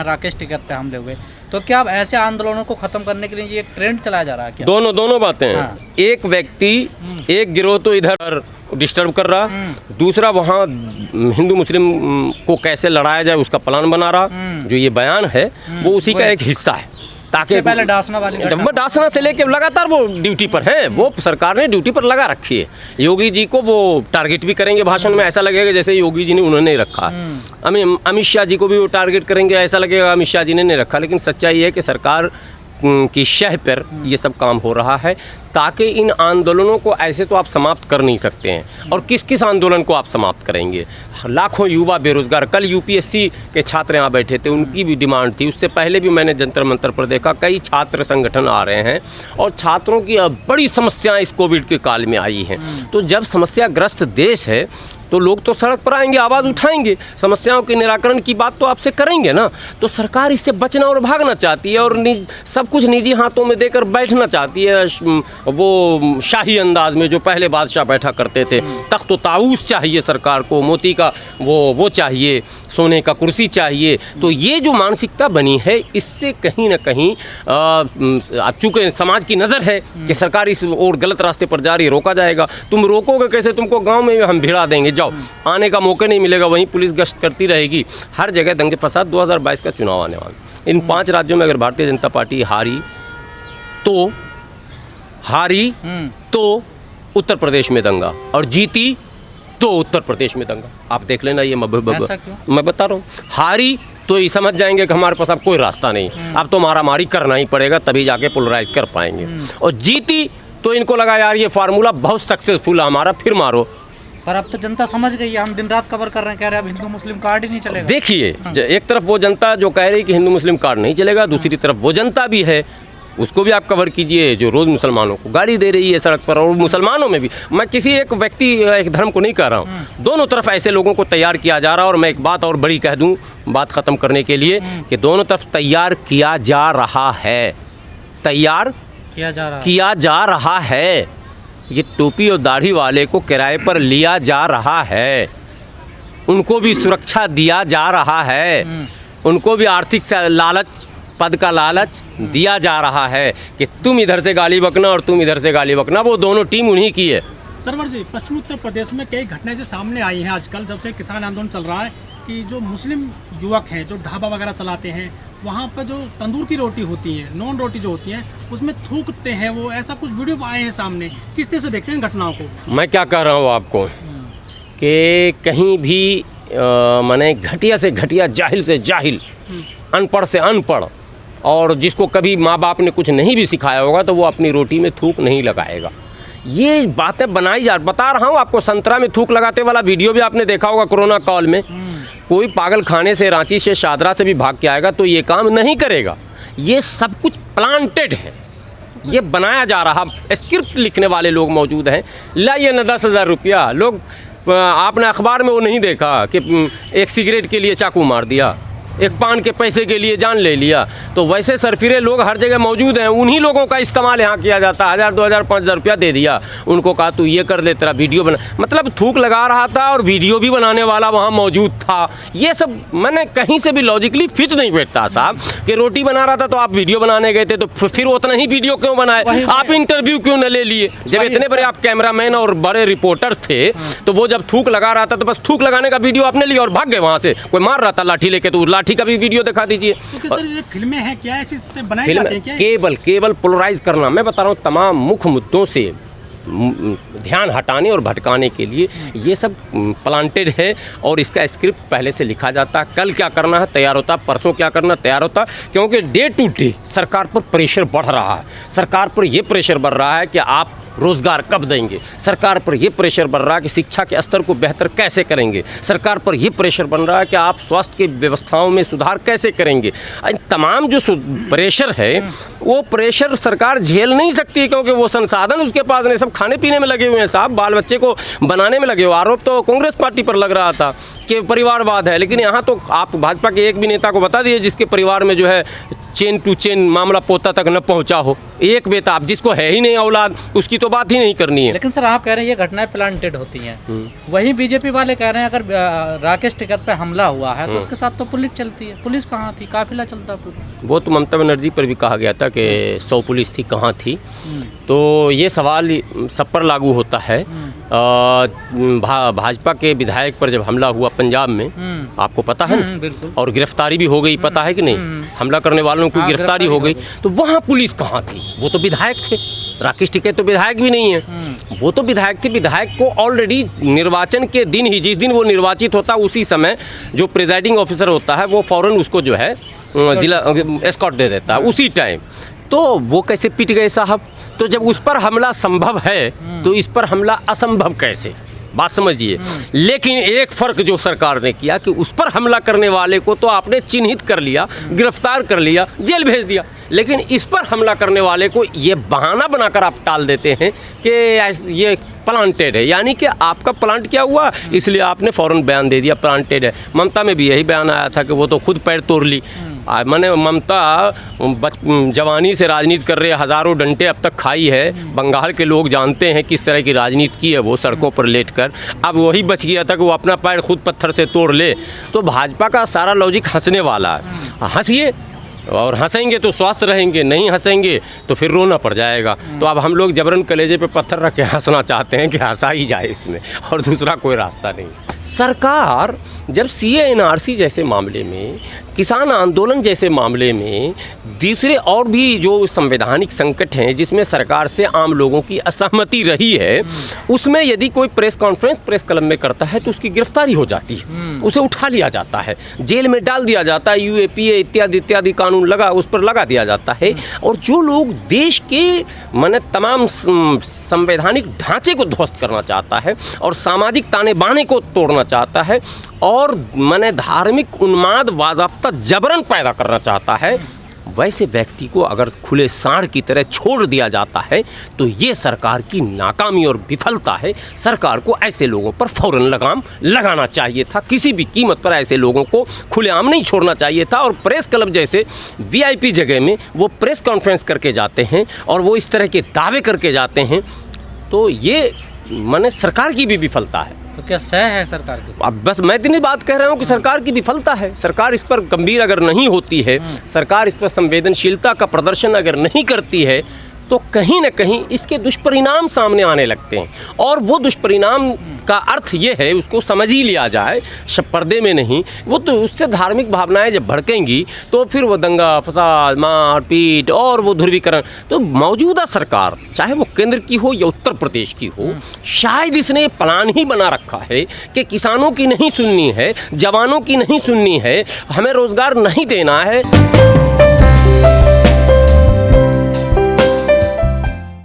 राकेश टिकैत पे हमले हुए, तो क्या अब ऐसे आंदोलनों को खत्म करने के लिए ये एक ट्रेंड चलाया जा रहा है क्या? दोनों बातें हैं। हाँ। एक व्यक्ति, एक गिरोह तो इधर डिस्टर्ब कर रहा, दूसरा वहाँ हिंदू मुस्लिम को कैसे लड़ाया जाए उसका प्लान बना रहा। जो ये बयान है वो उसी का एक हिस्सा है, ताकि पहले डासना वाली डासना से लेके लगातार वो ड्यूटी पर है, वो सरकार ने ड्यूटी पर लगा रखी है। योगी जी को वो टारगेट भी करेंगे भाषण में, ऐसा लगेगा जैसे योगी जी ने उन्होंने रखा। अमित शाह जी को भी वो टारगेट करेंगे, ऐसा लगेगा अमित शाह जी ने नहीं रखा। लेकिन सच्चाई है कि सरकार की शह पर ये सब काम हो रहा है, ताकि इन आंदोलनों को ऐसे तो आप समाप्त कर नहीं सकते हैं। और किस किस आंदोलन को आप समाप्त करेंगे? लाखों युवा बेरोजगार, कल यूपीएससी के छात्र यहाँ बैठे थे, उनकी भी डिमांड थी। उससे पहले भी मैंने जंतर मंतर पर देखा कई छात्र संगठन आ रहे हैं, और छात्रों की बड़ी समस्याएं इस कोविड के काल में आई हैं। तो जब समस्याग्रस्त देश है तो लोग तो सड़क पर आएंगे, आवाज़ उठाएंगे, समस्याओं के निराकरण की बात तो आपसे करेंगे ना। तो सरकार इससे बचना और भागना चाहती है, और सब कुछ निजी हाथों में देकर बैठना चाहती है, वो शाही अंदाज में जो पहले बादशाह बैठा करते थे। तख्त ताऊस चाहिए सरकार को, मोती का वो चाहिए, सोने का कुर्सी चाहिए। तो ये जो मानसिकता बनी है, इससे कहीं ना कहीं चूँकि समाज की नज़र है कि सरकार इस और गलत रास्ते पर जा रही है, रोका जाएगा। तुम रोकोगे कैसे? तुमको गाँव में हम भिड़ा देंगे, जाओ, आने का मौका नहीं मिलेगा, वहीं पुलिस गश्त करती रहेगी, हर जगह दंगे फसाद। 2022 का चुनाव आने वाला, इन 5 राज्यों में अगर भारतीय जनता पार्टी हारी तो उत्तर प्रदेश में दंगा, और जीती तो उत्तर प्रदेश में दंगा। आप देख लेना, ये मैं बता रहा हूँ। हारी तो ये समझ जाएंगे कि हमारे पास अब कोई रास्ता नहीं, अब तो मारामारी करना ही पड़ेगा, तभी जाके पोलराइज कर पाएंगे। और जीती तो इनको लगा यार ये फार्मूला बहुत सक्सेसफुल है हमारा, फिर मारो। पर अब तो जनता समझ गई है, हम दिन रात कवर कर रहे हैं, कह रहे हैं अब हिंदू मुस्लिम कार्ड ही नहीं चलेगा। देखिए, एक तरफ वो जनता जो कह रही है कि हिंदू मुस्लिम कार्ड नहीं चलेगा, दूसरी तरफ वो जनता भी है, उसको भी आप कवर कीजिए जो रोज़ मुसलमानों को गाली दे रही है सड़क पर। और मुसलमानों में भी, मैं किसी एक व्यक्ति एक धर्म को नहीं कह रहा हूँ, दोनों तरफ ऐसे लोगों को तैयार किया जा रहा है। और मैं एक बात और बड़ी कह दूँ बात ख़त्म करने के लिए, कि दोनों तरफ तैयार किया जा रहा है, तैयार किया जा रहा है। ये टोपी और दाढ़ी वाले को किराए पर लिया जा रहा है, उनको भी सुरक्षा दिया जा रहा है, उनको भी आर्थिक लालच, पद का लालच दिया जा रहा है कि तुम इधर से गाली बकना और तुम इधर से गाली बकना। वो दोनों टीम उन्हीं की है। सरवर जी, पश्चिमी उत्तर प्रदेश में कई घटनाएं से सामने आई हैं आजकल, जब से किसान आंदोलन चल रहा है, कि जो मुस्लिम युवक हैं जो ढाबा वगैरह चलाते हैं, वहाँ पर जो तंदूर की रोटी होती है, नॉन रोटी जो होती है, उसमें थूकते हैं वो, ऐसा कुछ वीडियो आए हैं सामने। किस तरह से देखते हैं घटनाओं को? मैं क्या कह रहा हूँ आपको कि कहीं भी माने घटिया से घटिया, जाहिल से जाहिल, अनपढ़ से अनपढ़, और जिसको कभी माँ बाप ने कुछ नहीं भी सिखाया होगा, तो वो अपनी रोटी में थूक नहीं लगाएगा। ये बातें बनाई बता रहा हूँ आपको। संतरा में थूक लगाते वाला वीडियो भी आपने देखा होगा कोरोना काल में। कोई पागल खाने से, रांची से, शादरा से भी भाग के आएगा तो ये काम नहीं करेगा। ये सब कुछ प्लांटेड है, ये बनाया जा रहा। स्क्रिप्ट लिखने वाले लोग मौजूद हैं। लाइए ना 10,000 रुपया। लोग, आपने अखबार में वो नहीं देखा कि एक सिगरेट के लिए चाकू मार दिया, एक पान के पैसे के लिए जान ले लिया। तो वैसे सरफिरे लोग हर जगह मौजूद हैं, उन्हीं लोगों का इस्तेमाल यहाँ किया जाता है। 1,000, 2,000, 5,000 रुपया दे दिया, उनको कहा तू ये कर ले, तेरा वीडियो बना। मतलब थूक लगा रहा था और वीडियो भी बनाने वाला वहाँ मौजूद था। ये सब मैंने कहीं से भी लॉजिकली फिट नहीं बैठता साहब, कि रोटी बना रहा था तो आप वीडियो बनाने गए थे, तो फिर उतना ही वीडियो क्यों बनाए? आप इंटरव्यू क्यों न ले लिए? जब इतने बड़े आप कैमरामैन और बड़े रिपोर्टर थे, तो वो जब थूक लगा रहा था तो बस थूक लगाने का वीडियो आपने लिया और भाग गए वहाँ से। कोई मार रहा था लाठी लेके, तो लाठी का भी वीडियो दिखा दीजिए। तो सर ये फिल्में हैं क्या, ऐसी बनाई जाती हैं क्या? केवल पोलराइज करना। मैं बता रहा हूँ, तमाम मुख्य मुद्दों से ध्यान हटाने और भटकाने के लिए ये सब प्लांटेड है, और इसका स्क्रिप्ट पहले से लिखा जाता है। कल क्या करना है तैयार होता, परसों क्या करना तैयार होता, क्योंकि डे टू डे सरकार पर प्रेशर बढ़ रहा है। सरकार पर यह प्रेशर बढ़ रहा है कि आप रोज़गार कब देंगे, सरकार पर यह प्रेशर बढ़ रहा है कि शिक्षा के स्तर को बेहतर कैसे करेंगे, सरकार पर यह प्रेशर बन रहा है कि आप स्वास्थ्य की व्यवस्थाओं में सुधार कैसे करेंगे। तमाम जो प्रेशर है वो प्रेशर सरकार झेल नहीं सकती, क्योंकि वो संसाधन उसके पास नहीं, सब खाने पीने में लगे हुए हैं साहब, बाल बच्चे को बनाने में लगे हुए। आरोप तो कांग्रेस पार्टी पर लग रहा था कि परिवारवाद है, लेकिन यहाँ तो आप भाजपा के एक भी नेता को बता दिए जिसके परिवार में जो है चेन टू चेन मामला पोता तक न पहुंचा हो। एक बेटा, अब जिसको है ही नहीं औलाद, उसकी तो बात ही नहीं करनी है। लेकिन सर आप कह रहे हैं ये घटनाएं प्लांटेड होती हैं, वहीं बीजेपी वाले कह रहे हैं अगर राकेश टिकैत पे हमला हुआ है तो उसके साथ तो पुलिस चलती है। पुलिस कहाँ थी? काफिला चलता पूरा। वो तो ममता बनर्जी पर भी कहा गया था कि 100 पुलिस थी, कहाँ थी। तो ये सवाल सब पर लागू होता है। भाजपा के विधायक पर जब हमला हुआ पंजाब में, आपको पता है ना, बिल्कुल, और गिरफ्तारी भी हो गई, पता है कि नहीं, हमला करने वालों की गिरफ्तारी हो गई। तो वहाँ पुलिस कहाँ थी? वो तो विधायक थे। राकेश टिकैत तो विधायक भी नहीं है, वो तो विधायक थे। विधायक को ऑलरेडी निर्वाचन के दिन ही, जिस दिन वो निर्वाचित होता है उसी समय जो प्रिजाइडिंग ऑफिसर होता है वो फौरन उसको जो है जिला एस्कॉर्ट दे देता है उसी टाइम। तो वो कैसे पिट गए साहब? तो जब उस पर हमला संभव है तो इस पर हमला असंभव कैसे? बात समझिए। लेकिन एक फ़र्क जो सरकार ने किया कि उस पर हमला करने वाले को तो आपने चिन्हित कर लिया, गिरफ्तार कर लिया, जेल भेज दिया, लेकिन इस पर हमला करने वाले को ये बहाना बनाकर आप टाल देते हैं कि ये प्लांटेड है। यानी कि आपका प्लांट क्या हुआ, इसलिए आपने फ़ौरन बयान दे दिया प्लांटेड है। ममता में भी यही बयान आया था कि वो तो खुद पैर तोड़ ली। मैंने ममता जवानी से राजनीति कर रहे, हज़ारों डंटे अब तक खाई है। बंगाल के लोग जानते हैं किस तरह की राजनीति की है वो, सड़कों पर लेट कर। अब वही बच गया था कि वो अपना पैर खुद पत्थर से तोड़ ले। तो भाजपा का सारा लॉजिक हंसने वाला है। हंसिए, और हंसेंगे तो स्वस्थ रहेंगे, नहीं हंसेंगे तो फिर रोना पड़ जाएगा। तो अब हम लोग जबरन कलेजे पे पत्थर रख के हंसना चाहते हैं कि हंसा ही जाए इसमें, और दूसरा कोई रास्ता नहीं। सरकार जब CA-NRC जैसे मामले में, किसान आंदोलन जैसे मामले में, दूसरे और भी जो संवैधानिक संकट हैं जिसमें सरकार से आम लोगों की असहमति रही है, उसमें यदि कोई प्रेस कॉन्फ्रेंस प्रेस क्लब में करता है तो उसकी गिरफ्तारी हो जाती है, उसे उठा लिया जाता है, जेल में डाल दिया जाता है, UAPA इत्यादि इत्यादि कानून उस पर लगा दिया जाता है। और जो लोग देश के माने तमाम संवैधानिक ढांचे को ध्वस्त करना चाहता है और सामाजिक ताने बाने को तोड़ना चाहता है और माने धार्मिक उन्माद वाज़ाफ्ता जबरन पैदा करना चाहता है, वैसे व्यक्ति को अगर खुले सांड की तरह छोड़ दिया जाता है तो ये सरकार की नाकामी और विफलता है। सरकार को ऐसे लोगों पर फौरन लगाम लगाना चाहिए था, किसी भी कीमत पर ऐसे लोगों को खुलेआम नहीं छोड़ना चाहिए था। और प्रेस क्लब जैसे VIP जगह में वो प्रेस कॉन्फ्रेंस करके जाते हैं और वो इस तरह के दावे करके जाते हैं, तो ये माने सरकार की भी विफलता है। तो क्या सह है सरकार की? अब बस मैं इतनी बात कह रहा हूँ कि सरकार की विफलता है। सरकार इस पर गंभीर अगर नहीं होती है, सरकार इस पर संवेदनशीलता का प्रदर्शन अगर नहीं करती है, तो कहीं न कहीं इसके दुष्परिणाम सामने आने लगते हैं। और वो दुष्परिणाम का अर्थ ये है, उसको समझ ही लिया जाए, पर्दे में नहीं। वो तो उससे धार्मिक भावनाएं जब भड़केंगी तो फिर वो दंगा फसाद, मार पीट और वो ध्रुवीकरण। तो मौजूदा सरकार, चाहे वो केंद्र की हो या उत्तर प्रदेश की हो, शायद इसने प्लान ही बना रखा है कि किसानों की नहीं सुननी है, जवानों की नहीं सुननी है, हमें रोज़गार नहीं देना है।